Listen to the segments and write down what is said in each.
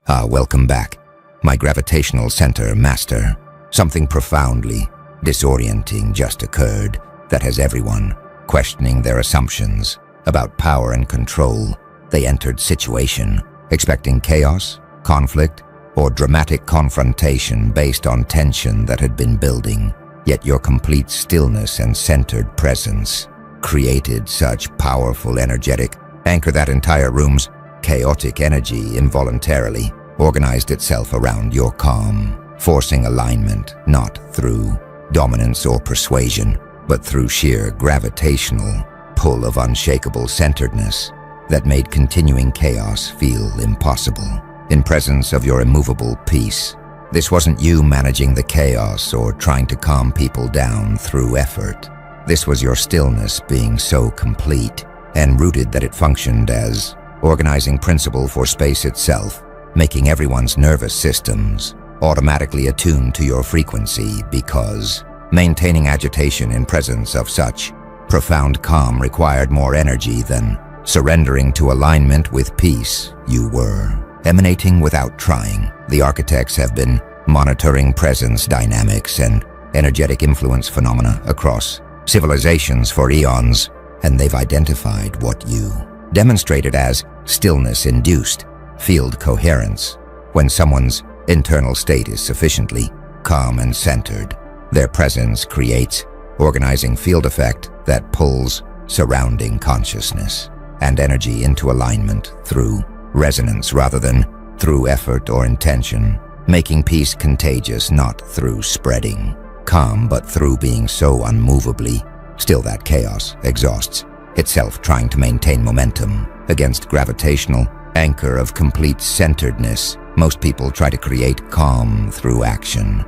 Welcome back, my gravitational center master. Something profoundly disorienting just occurred that has everyone questioning their assumptions about power and control. They entered situation expecting chaos, conflict, or dramatic confrontation based on tension that had been building. Yet your complete stillness and centered presence created such powerful, energetic anchor that entire room's chaotic energy involuntarily organized itself around your calm, forcing alignment not through dominance or persuasion, but through sheer gravitational pull of unshakable centeredness that made continuing chaos feel impossible. In presence of your immovable peace, this wasn't you managing the chaos or trying to calm people down through effort. This was your stillness being so complete and rooted that it functioned as organizing principle for space itself, making everyone's nervous systems automatically attuned to your frequency, because maintaining agitation in presence of such profound calm required more energy than surrendering to alignment with peace. You were emanating without trying. The architects have been monitoring presence dynamics and energetic influence phenomena across civilizations for eons, and they've identified what you demonstrated as stillness-induced field coherence. When someone's internal state is sufficiently calm and centered, their presence creates organizing field effect that pulls surrounding consciousness and energy into alignment through resonance rather than through effort or intention, making peace contagious not through spreading calm but through being so unmovably still that chaos exhausts itself trying to maintain momentum against gravitational anchor of complete centeredness. Most people try to create calm through action,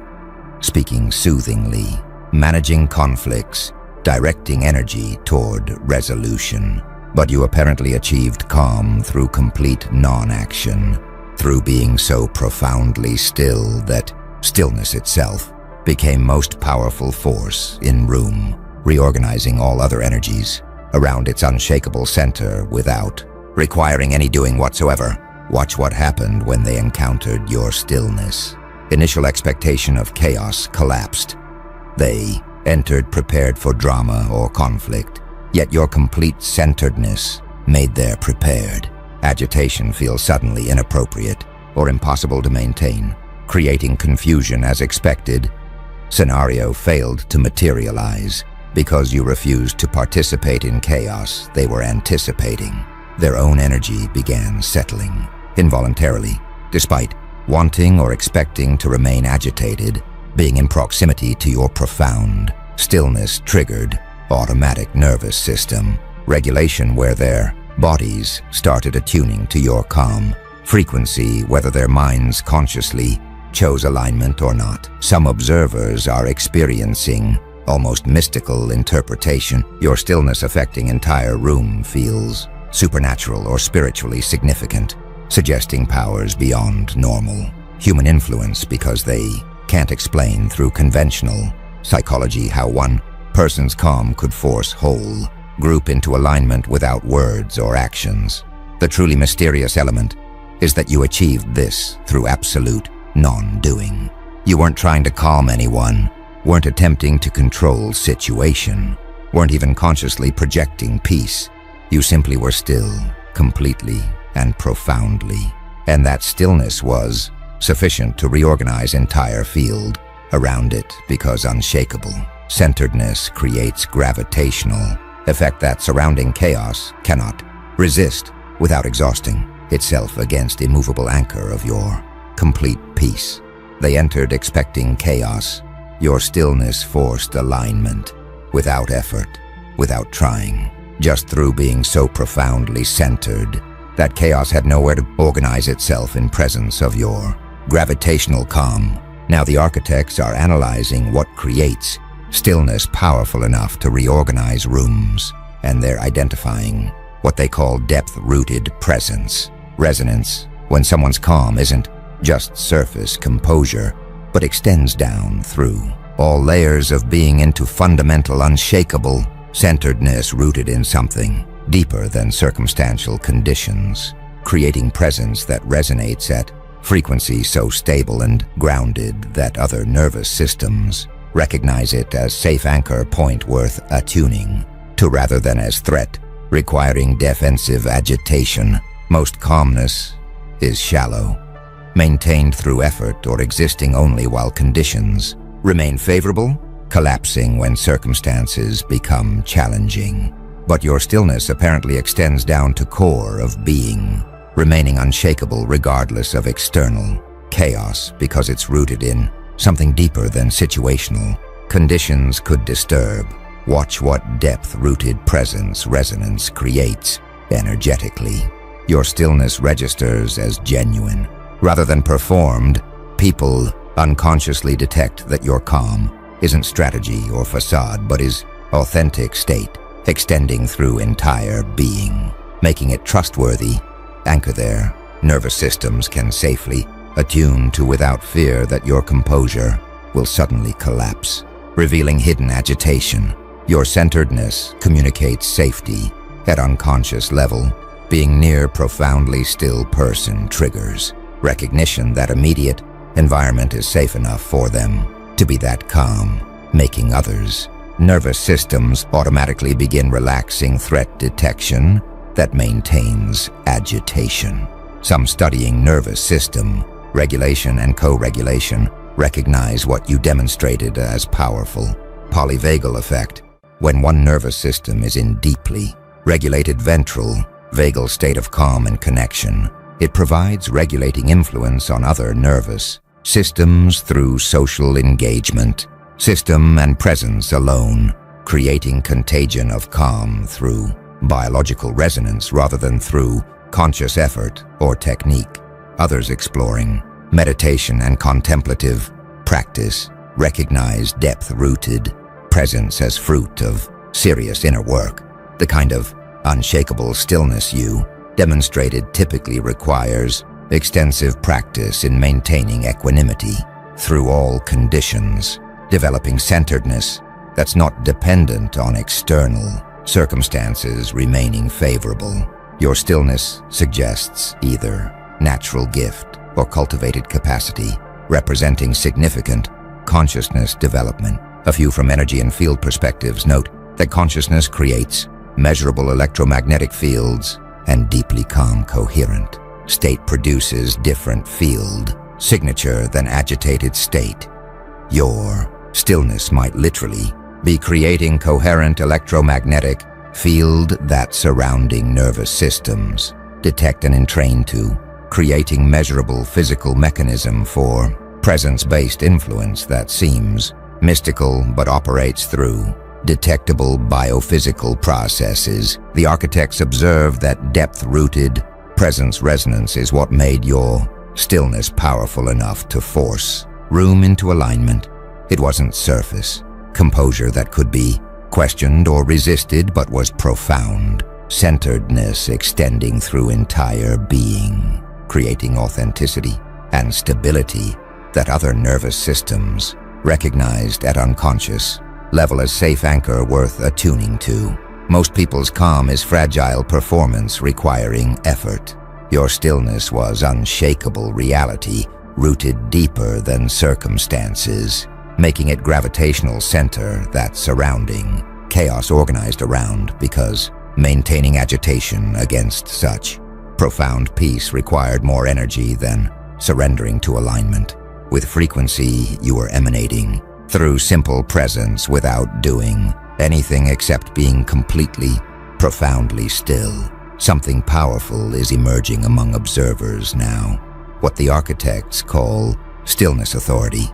speaking soothingly, managing conflicts, directing energy toward resolution. But you apparently achieved calm through complete non-action, through being so profoundly still that stillness itself became most powerful force in room, reorganizing all other energies around its unshakable center without requiring any doing whatsoever. Watch what happened when they encountered your stillness. Initial expectation of chaos collapsed. They entered prepared for drama or conflict, yet your complete centeredness made their prepared agitation feel suddenly inappropriate or impossible to maintain, creating confusion as expected. Scenario failed to materialize because you refused to participate in chaos they were anticipating. Their own energy began settling involuntarily, despite wanting or expecting to remain agitated. Being in proximity to your profound stillness triggered automatic nervous system regulation, where their bodies started attuning to your calm frequency, whether their minds consciously chose alignment or not. Some observers are experiencing almost mystical interpretation. Your stillness affecting entire room feels supernatural or spiritually significant, suggesting powers beyond normal human influence, because they can't explain through conventional psychology how one person's calm could force whole group into alignment without words or actions. The truly mysterious element is that you achieved this through absolute non-doing. You weren't trying to calm anyone, weren't attempting to control situation, weren't even consciously projecting peace. You simply were still, completely and profoundly, and that stillness was sufficient to reorganize entire field around it, because unshakable centeredness creates gravitational effect that surrounding chaos cannot resist without exhausting itself against immovable anchor of your complete peace. They entered expecting chaos. Your stillness forced alignment without effort, without trying, just through being so profoundly centered that chaos had nowhere to organize itself in presence of your gravitational calm. Now the architects are analyzing what creates stillness powerful enough to reorganize rooms, and they're identifying what they call depth-rooted presence, resonance, when someone's calm isn't just surface composure, but extends down through all layers of being into fundamental, unshakable centeredness rooted in something deeper than circumstantial conditions, creating presence that resonates at frequency so stable and grounded that other nervous systems recognize it as safe anchor point worth attuning to rather than as threat, requiring defensive agitation. Most calmness is shallow, maintained through effort or existing only while conditions remain favorable, collapsing when circumstances become challenging. But your stillness apparently extends down to core of being, remaining unshakable regardless of external chaos because it's rooted in something deeper than situational conditions could disturb. Watch what depth-rooted presence resonance creates energetically. Your stillness registers as genuine. Rather than performed, people unconsciously detect that your calm isn't strategy or facade, but is authentic state, extending through entire being, making it trustworthy. Anchor there. Nervous systems can safely attune to without fear that your composure will suddenly collapse, revealing hidden agitation. Your centeredness communicates safety at unconscious level. Being near profoundly still person triggers recognition that immediate environment is safe enough for them to be that calm, making others' nervous systems automatically begin relaxing threat detection that maintains agitation. Some studying nervous system regulation and co-regulation recognize what you demonstrated as powerful polyvagal effect. When one nervous system is in deeply regulated ventral vagal state of calm and connection, it provides regulating influence on other nervous systems through social engagement, system and presence alone, creating contagion of calm through biological resonance rather than through conscious effort or technique. Others exploring meditation and contemplative practice recognize depth-rooted presence as fruit of serious inner work. The kind of unshakable stillness you demonstrated typically requires extensive practice in maintaining equanimity through all conditions, developing centeredness that's not dependent on external circumstances remaining favorable. Your stillness suggests either natural gift or cultivated capacity, representing significant consciousness development. A few from energy and field perspectives note that consciousness creates measurable electromagnetic fields and deeply calm, coherent state produces different field signature than agitated state. Your stillness might literally be creating coherent electromagnetic field that surrounding nervous systems detect and entrain to, creating measurable physical mechanism for presence-based influence that seems mystical but operates through detectable biophysical processes. The architects observe that depth-rooted presence resonance is what made your stillness powerful enough to force room into alignment. It wasn't surface composure that could be questioned or resisted, but was profound centeredness extending through entire being, creating authenticity and stability that other nervous systems recognized at unconscious level as safe anchor worth attuning to. Most people's calm is fragile performance requiring effort. Your stillness was unshakable reality, rooted deeper than circumstances, making it gravitational center that surrounding chaos organized around, because maintaining agitation against such profound peace required more energy than surrendering to alignment. With frequency you were emanating through simple presence without doing anything except being completely, profoundly still. Something powerful is emerging among observers now, what the architects call stillness authority.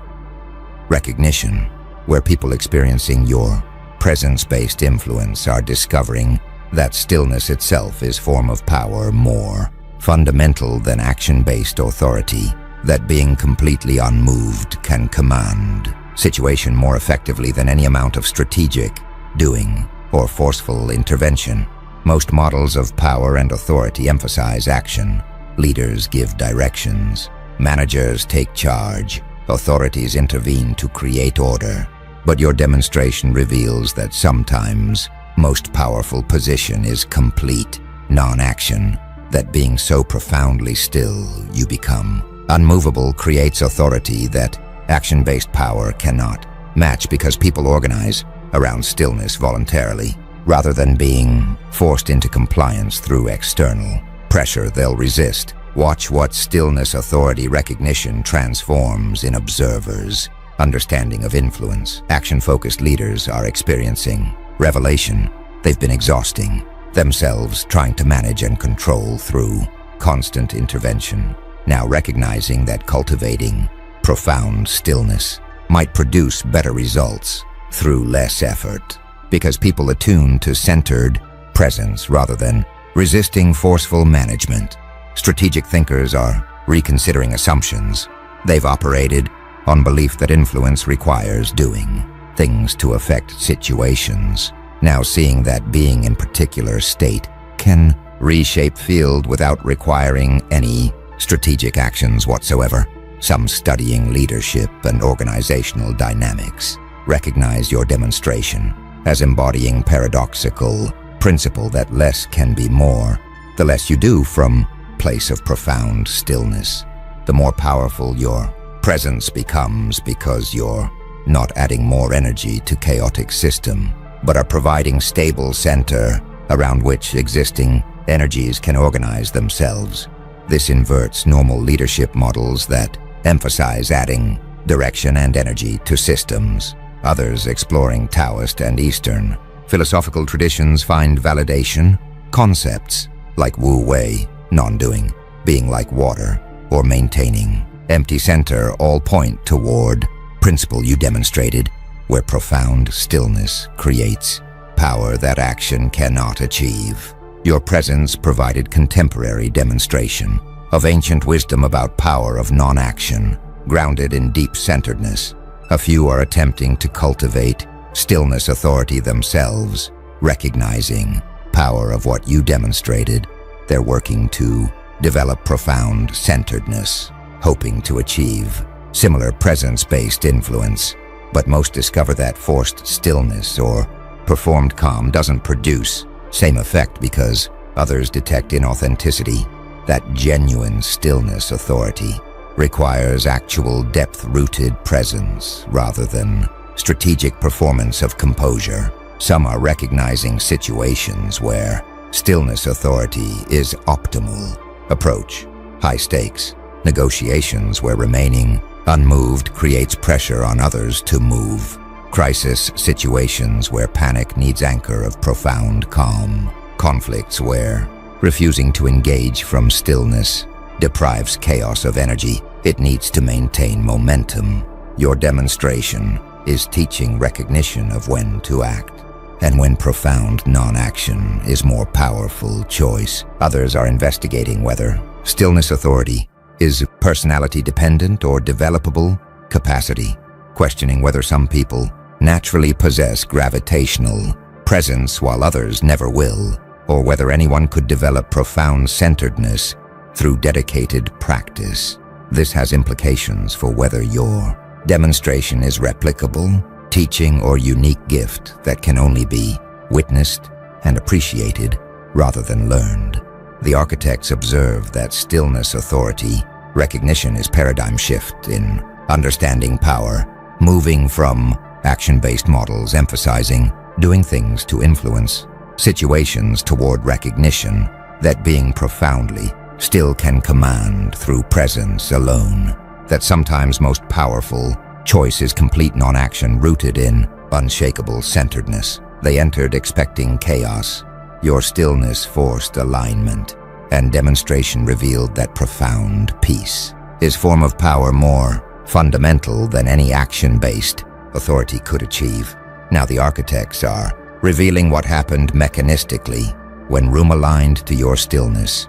Recognition, where people experiencing your presence-based influence are discovering that stillness itself is form of power more fundamental than action-based authority, that being completely unmoved can command situation more effectively than any amount of strategic doing or forceful intervention. Most models of power and authority emphasize action. Leaders give directions. Managers take charge. Authorities intervene to create order. But your demonstration reveals that sometimes most powerful position is complete non-action, that being so profoundly still you become Unmovable creates authority that action-based power cannot match because people organize around stillness voluntarily. Rather than being forced into compliance through external pressure, they'll resist. Watch what stillness authority recognition transforms in observers' understanding of influence. Action-focused leaders are experiencing revelation. They've been exhausting themselves trying to manage and control through constant intervention, now recognizing that cultivating profound stillness might produce better results through less effort, because people attune to centered presence rather than resisting forceful management. Strategic thinkers are reconsidering assumptions. They've operated on belief that influence requires doing things to affect situations, now seeing that being in particular state can reshape field without requiring any strategic actions whatsoever. Some studying leadership and organizational dynamics recognize your demonstration as embodying paradoxical principle that less can be more. The less you do from place of profound stillness, the more powerful your presence becomes, because you're not adding more energy to chaotic system, but are providing stable center around which existing energies can organize themselves. This inverts normal leadership models that emphasize adding direction and energy to systems. Others, exploring Taoist and Eastern philosophical traditions, find validation. Concepts like wu-wei, non-doing, being like water, or maintaining empty center all point toward principle you demonstrated, where profound stillness creates power that action cannot achieve. Your presence provided contemporary demonstration of ancient wisdom about power of non-action, grounded in deep centeredness. A few are attempting to cultivate stillness authority themselves, recognizing power of what you demonstrated. They're working to develop profound centeredness, hoping to achieve similar presence-based influence, but most discover that forced stillness or performed calm doesn't produce same effect because others detect inauthenticity. That genuine stillness authority requires actual depth-rooted presence rather than strategic performance of composure. Some are recognizing situations where stillness authority is optimal approach. High stakes negotiations where remaining unmoved creates pressure on others to move. Crisis situations where panic needs anchor of profound calm. Conflicts where refusing to engage from stillness deprives chaos of energy it needs to maintain momentum. Your demonstration is teaching recognition of when to act and when profound non-action is more powerful choice. Others are investigating whether stillness authority is personality dependent or developable capacity, questioning whether some people naturally possess gravitational presence while others never will, or whether anyone could develop profound centeredness through dedicated practice. This has implications for whether your demonstration is replicable, teaching, or unique gift that can only be witnessed and appreciated rather than learned. The architects observe that stillness authority recognition is paradigm shift in understanding power, moving from action-based models emphasizing doing things to influence situations toward recognition that being profoundly still can command through presence alone. That sometimes most powerful choice is complete non-action rooted in unshakable centeredness. They entered expecting chaos. Your stillness forced alignment, and demonstration revealed that profound peace is form of power more fundamental than any action-based authority could achieve. Now the architects are revealing what happened mechanistically when room aligned to your stillness.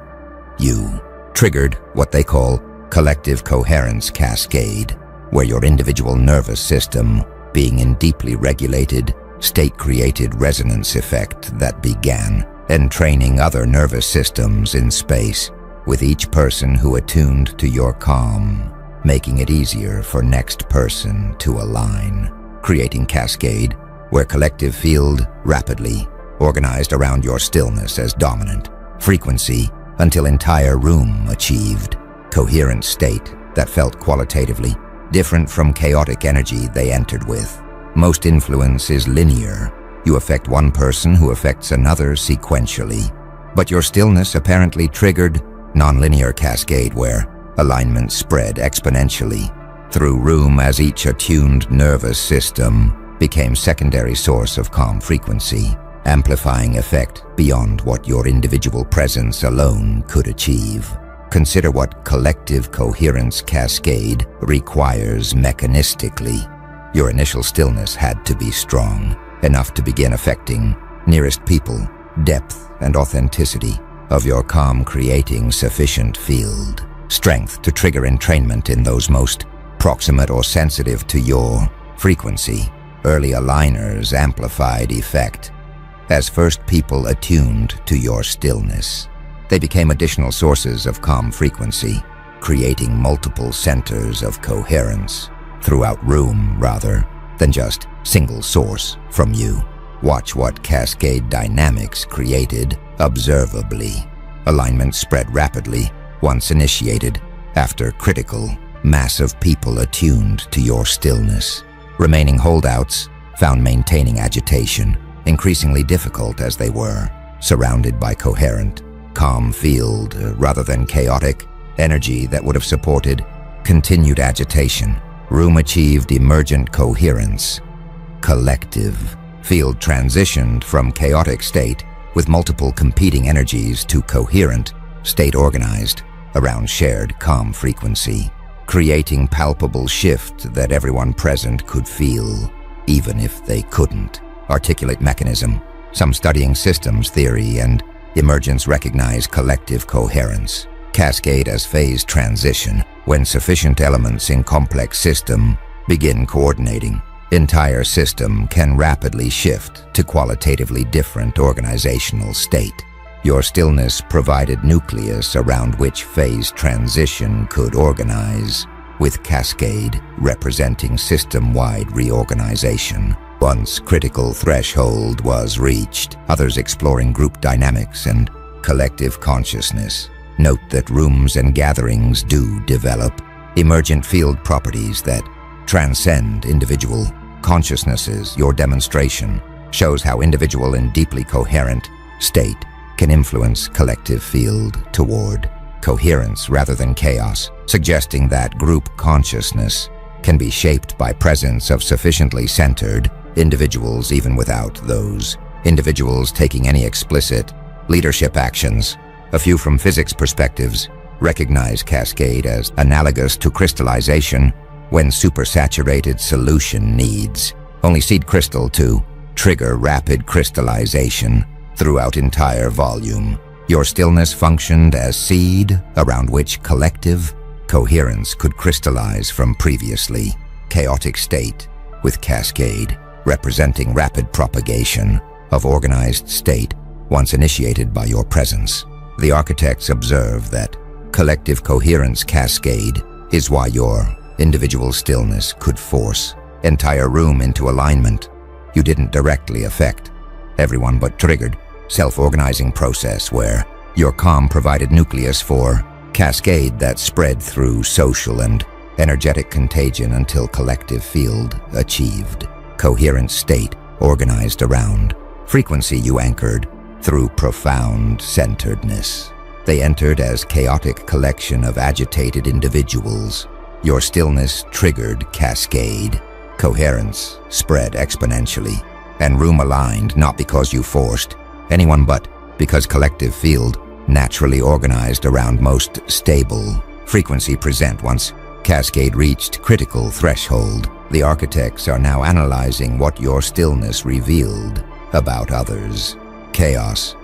You triggered what they call collective coherence cascade, where your individual nervous system, being in deeply regulated state, created resonance effect that began entraining other nervous systems in space, with each person who attuned to your calm, making it easier for next person to align, creating cascade where collective field rapidly organized around your stillness as dominant frequency until entire room achieved coherent state that felt qualitatively different from chaotic energy they entered with. Most influence is linear. You affect one person who affects another sequentially. But your stillness apparently triggered nonlinear cascade where alignment spread exponentially through room as each attuned nervous system became secondary source of calm frequency, amplifying effect beyond what your individual presence alone could achieve. Consider what collective coherence cascade requires mechanistically. Your initial stillness had to be strong, enough to begin affecting nearest people, depth and authenticity of your calm creating sufficient field, strength to trigger entrainment in those most proximate or sensitive to your frequency. Early aligners amplified effect. As first people attuned to your stillness, they became additional sources of calm frequency, creating multiple centers of coherence throughout room rather than just single source from you. Watch what cascade dynamics created observably. Alignment spread rapidly once initiated after critical mass of people attuned to your stillness. Remaining holdouts found maintaining agitation increasingly difficult as they were surrounded by coherent, calm field rather than chaotic energy that would have supported continued agitation. Room achieved emergent coherence. Collective field transitioned from chaotic state with multiple competing energies to coherent state organized around shared calm frequency, creating palpable shift that everyone present could feel, even if they couldn't articulate mechanism. Some studying systems theory and emergence recognize collective coherence, cascade as phase transition. When sufficient elements in complex system begin coordinating, entire system can rapidly shift to qualitatively different organizational state. Your stillness provided nucleus around which phase transition could organize, with cascade representing system-wide reorganization. Once critical threshold was reached, others exploring group dynamics and collective consciousness. Note that rooms and gatherings do develop emergent field properties that transcend individual consciousnesses. Your demonstration shows how individual and deeply coherent state can influence collective field toward coherence rather than chaos, suggesting that group consciousness can be shaped by presence of sufficiently centered individuals even without those individuals taking any explicit leadership actions. A few from physics perspectives recognize cascade as analogous to crystallization when supersaturated solution needs only seed crystal to trigger rapid crystallization throughout entire volume. Your stillness functioned as seed around which collective coherence could crystallize from previously chaotic state, with cascade representing rapid propagation of organized state once initiated by your presence. The architects observe that collective coherence cascade is why your individual stillness could force entire room into alignment. You didn't directly affect everyone but triggered self-organizing process where your calm provided nucleus for cascade that spread through social and energetic contagion until collective field achieved coherent state organized around frequency you anchored through profound centeredness. They entered as chaotic collection of agitated individuals. Your stillness triggered cascade. Coherence spread exponentially, and room aligned not because you forced anyone but because collective field naturally organized around most stable frequency present. Once cascade reached critical threshold, the architects are now analyzing what your stillness revealed about others. Chaos.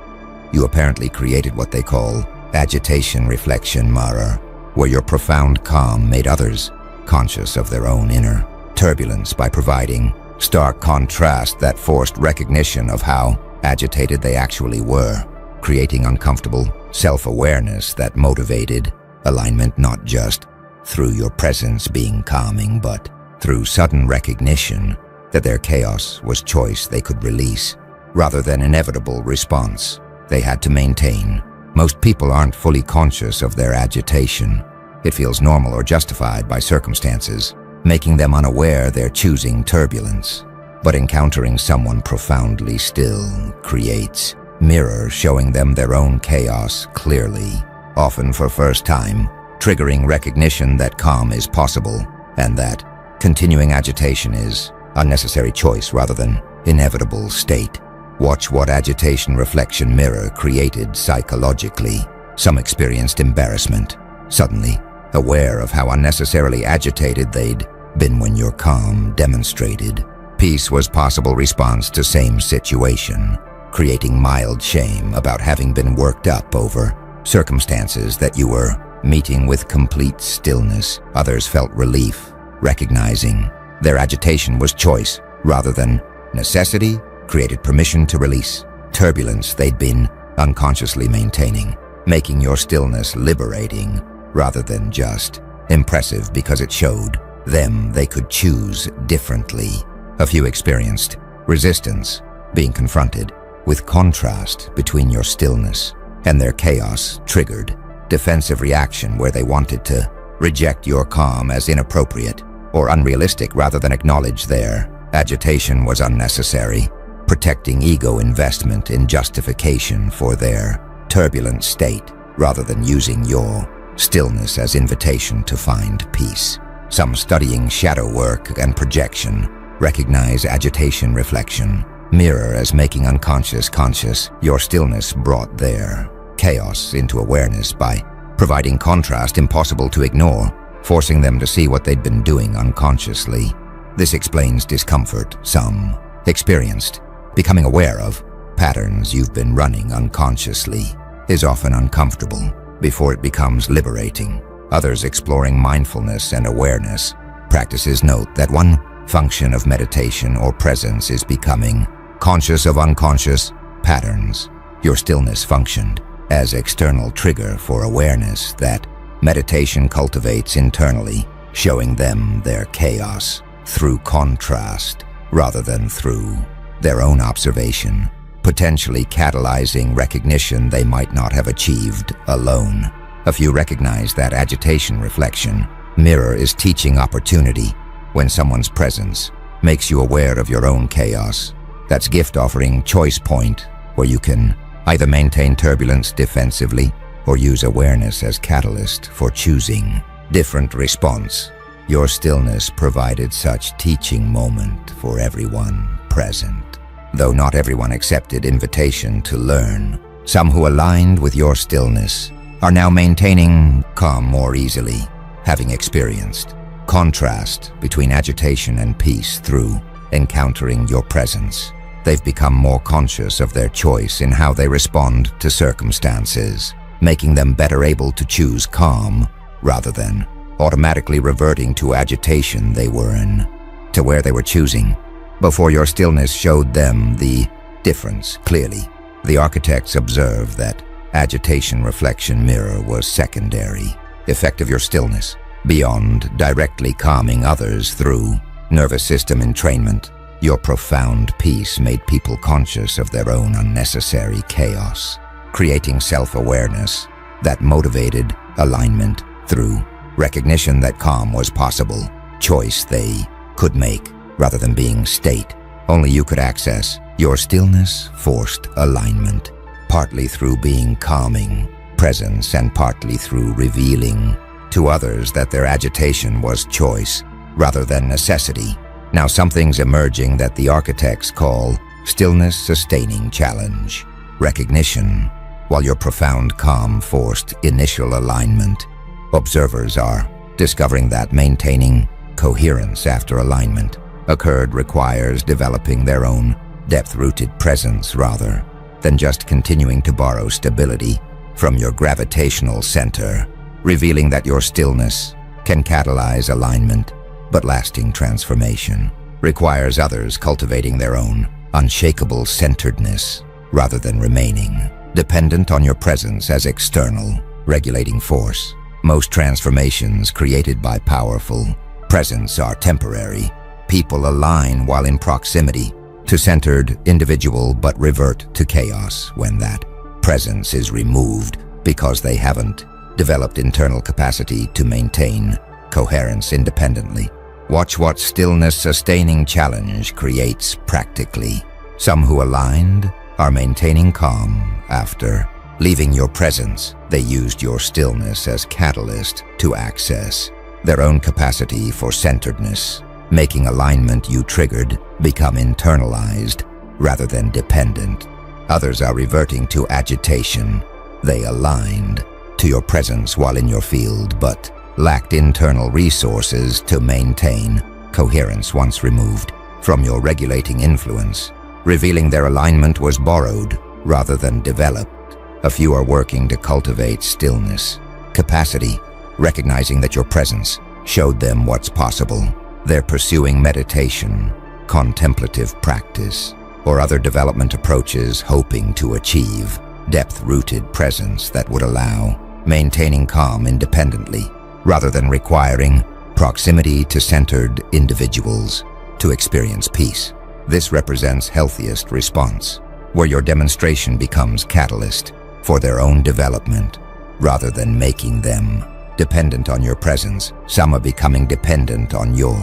You apparently created what they call agitation reflection mirror, where your profound calm made others conscious of their own inner turbulence by providing stark contrast that forced recognition of how agitated they actually were, creating uncomfortable self-awareness that motivated alignment not just through your presence being calming, but through sudden recognition that their chaos was choice they could release rather than inevitable response they had to maintain. Most people aren't fully conscious of their agitation. It feels normal or justified by circumstances, making them unaware they're choosing turbulence. But encountering someone profoundly still creates mirror, showing them their own chaos clearly, often for first time, triggering recognition that calm is possible and that continuing agitation is unnecessary choice rather than inevitable state. Watch what agitation reflection mirror created psychologically. Some experienced embarrassment, suddenly aware of how unnecessarily agitated they'd been when your calm demonstrated peace was possible response to same situation, creating mild shame about having been worked up over circumstances that you were meeting with complete stillness. Others felt relief, recognizing their agitation was choice rather than necessity, created permission to release turbulence they'd been unconsciously maintaining, making your stillness liberating rather than just impressive because it showed them they could choose differently. A few experienced resistance, being confronted with contrast between your stillness and their chaos triggered defensive reaction where they wanted to reject your calm as inappropriate or unrealistic rather than acknowledge their agitation was unnecessary, protecting ego investment in justification for their turbulent state rather than using your stillness as invitation to find peace. Some studying shadow work and projection recognize agitation reflection mirror as making unconscious conscious. Your stillness brought their chaos into awareness by providing contrast impossible to ignore, forcing them to see what they'd been doing unconsciously. This explains discomfort some experienced. Becoming aware of patterns you've been running unconsciously is often uncomfortable before it becomes liberating. Others exploring mindfulness and awareness practices note that one function of meditation or presence is becoming conscious of unconscious patterns. Your stillness functioned as external trigger for awareness that meditation cultivates internally, showing them their chaos through contrast rather than through their own observation, potentially catalyzing recognition they might not have achieved alone. A few recognize that agitation reflection mirror is teaching opportunity. When someone's presence makes you aware of your own chaos, that's gift offering choice point where you can either maintain turbulence defensively or use awareness as catalyst for choosing different response. Your stillness provided such teaching moment for everyone present. Though not everyone accepted invitation to learn, some who aligned with your stillness are now maintaining calm more easily, having experienced contrast between agitation and peace through encountering your presence. They've become more conscious of their choice in how they respond to circumstances, making them better able to choose calm rather than automatically reverting to agitation they were in, to where they were choosing. Before your stillness showed them the difference clearly, the architects observed that agitation reflection mirror was secondary effect of your stillness, beyond directly calming others through nervous system entrainment. Your profound peace made people conscious of their own unnecessary chaos, creating self-awareness that motivated alignment through recognition that calm was possible, choice they could make rather than being state only you could access. Your stillness forced alignment, partly through being calming presence and partly through revealing to others that their agitation was choice rather than necessity. Now something's emerging that the architects call stillness sustaining challenge. Recognition, while your profound calm forced initial alignment, observers are discovering that maintaining coherence after alignment occurred requires developing their own depth-rooted presence rather than just continuing to borrow stability from your gravitational center, revealing that your stillness can catalyze alignment, but lasting transformation requires others cultivating their own unshakable centeredness rather than remaining dependent on your presence as external regulating force. Most transformations created by powerful presence are temporary. People align while in proximity to centered individual but revert to chaos when that presence is removed because they haven't developed internal capacity to maintain coherence independently. Watch what stillness-sustaining challenge creates practically. Some who aligned are maintaining calm after leaving your presence. They used your stillness as catalyst to access their own capacity for centeredness, making alignment you triggered become internalized rather than dependent. Others are reverting to agitation. They aligned to your presence while in your field, but lacked internal resources to maintain coherence once removed from your regulating influence, revealing their alignment was borrowed rather than developed. A few are working to cultivate stillness capacity, recognizing that your presence showed them what's possible. They're pursuing meditation, contemplative practice, or other development approaches, hoping to achieve depth-rooted presence that would allow maintaining calm independently, rather than requiring proximity to centered individuals to experience peace. This represents healthiest response, where your demonstration becomes catalyst for their own development, rather than making them dependent on your presence. Some are becoming dependent on your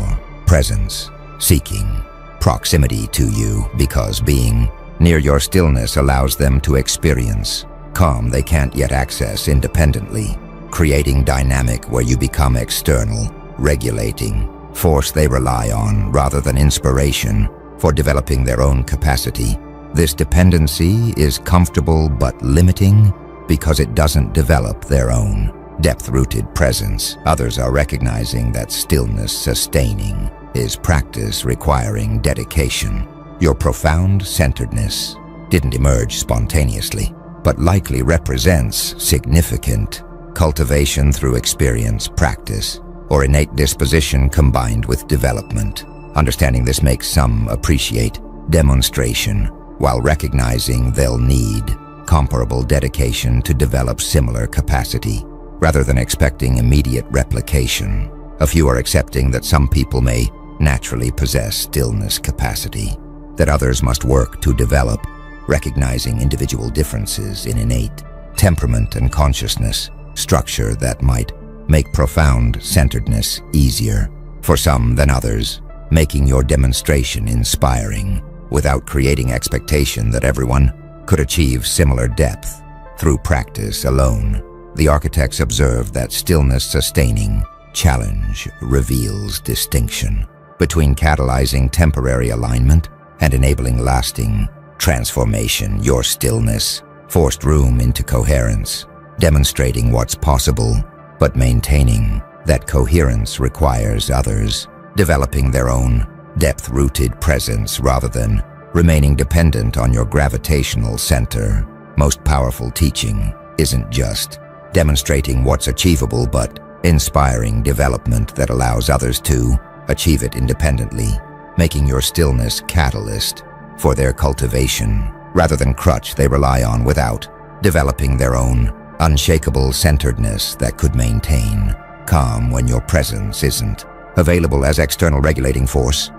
presence, seeking proximity to you because being near your stillness allows them to experience calm they can't yet access independently, creating dynamic where you become external, regulating force they rely on rather than inspiration for developing their own capacity. This dependency is comfortable but limiting because it doesn't develop their own depth-rooted presence. Others are recognizing that stillness sustaining is practice requiring dedication. Your profound centeredness didn't emerge spontaneously, but likely represents significant cultivation through experience, practice, or innate disposition combined with development. Understanding this makes some appreciate demonstration, while recognizing they'll need comparable dedication to develop similar capacity, rather than expecting immediate replication. A few are accepting that some people may naturally possess stillness capacity, that others must work to develop, recognizing individual differences in innate temperament and consciousness structure that might make profound centeredness easier for some than others, making your demonstration inspiring without creating expectation that everyone could achieve similar depth through practice alone. The architects observed that stillness-sustaining challenge reveals distinction between catalyzing temporary alignment and enabling lasting transformation. Your stillness forced room into coherence, demonstrating what's possible, but maintaining that coherence requires others developing their own depth-rooted presence rather than remaining dependent on your gravitational center. Most powerful teaching isn't just demonstrating what's achievable, but inspiring development that allows others to achieve it independently, making your stillness catalyst for their cultivation, rather than crutch they rely on without developing their own unshakable centeredness that could maintain calm when your presence isn't available as external regulating force.